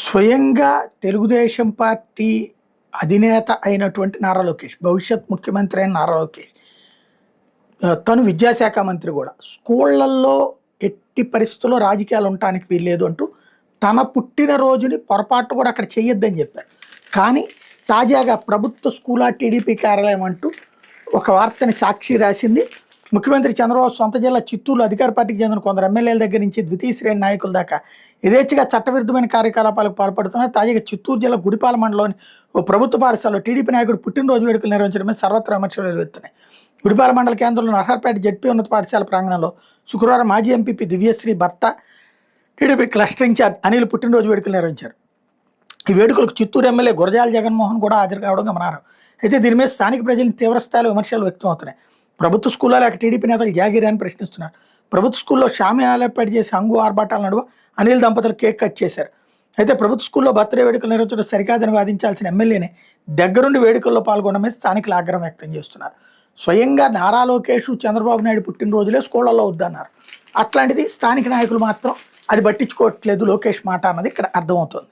స్వయంగా తెలుగుదేశం పార్టీ అధినేత అయినటువంటి నారా లోకేష్, భవిష్యత్ ముఖ్యమంత్రి అయిన నారా లోకేష్, తను విద్యాశాఖ మంత్రి కూడా స్కూళ్ళల్లో ఎట్టి పరిస్థితుల్లో రాజకీయాలు ఉండటానికి వీల్లేదు అంటూ తన పుట్టినరోజుని పొరపాటు కూడా అక్కడ చేయొద్దని చెప్పారు. కానీ తాజాగా ప్రభుత్వ స్కూలా టీడీపీ కార్యాలయం అంటూ ఒక వార్తని సాక్షి రాసింది. ముఖ్యమంత్రి చంద్రబాబు సొంత జిల్లా చిత్తూరులో అధికార పార్టీకి చెందిన కొందరు ఎమ్మెల్యేల దగ్గర నుంచి ద్వితీయ శ్రేణి నాయకుల దాకా యథేచ్ఛగా చట్టవిరుద్ధమైన కార్యకలాపాలకు పాల్పడుతున్నారు. తాజాగా చిత్తూరు జిల్లా గుడిపాల మండలంలోని ఓ ప్రభుత్వ పాఠశాలలో టీడీపీ నాయకుడు పుట్టినరోజు వేడుకలు నిర్వహించడమే సర్వత్రా విమర్శలు వెలువెత్తున్నాయి. గుడిపాల మండల కేంద్రంలోని నర్హర్పేట జడ్పీ ఉన్నత పాఠశాల ప్రాంగణంలో శుక్రవారం మాజీ ఎంపీపీ దివ్యశ్రీ భర్త టీడీపీ క్లస్టర్ ఇన్ఛార్జ్ అనిల్ పుట్టినరోజు వేడుకలు నిర్వహించారు. ఈ వేడుకలకు చిత్తూరు ఎమ్మెల్యే గురజాల జగన్మోహన్ కూడా హాజరు కావడం గమనార్హం. అయితే దీని మీద స్థానిక ప్రజలు తీవ్రస్థాయిలో విమర్శలు వ్యక్తమవుతున్నాయి. ప్రభుత్వ స్కూల్లో లేక టీడీపీ నేతలు జాగిరి అని ప్రశ్నిస్తున్నారు. ప్రభుత్వ స్కూల్లో షామియానాలు ఏర్పాటు చేసి హంగు ఆర్భాటాల నడువ అనిల్ దంపతులు కేక్ కట్ చేశారు. అయితే ప్రభుత్వ స్కూల్లో బర్త్డే వేడుకలు నిర్వహించడం సరికాదని వాదించాల్సిన ఎమ్మెల్యేని దగ్గరుండి వేడుకల్లో పాల్గొనడమే స్థానికులు ఆగ్రహం వ్యక్తం చేస్తున్నారు. స్వయంగా నారా లోకేష్, చంద్రబాబు నాయుడు పుట్టినరోజులే స్కూళ్ళల్లో వద్దన్నారు. అట్లాంటిది స్థానిక నాయకులు మాత్రం అది పట్టించుకోవట్లేదు లోకేష్ మాట అన్నది ఇక్కడ అర్థమవుతుంది.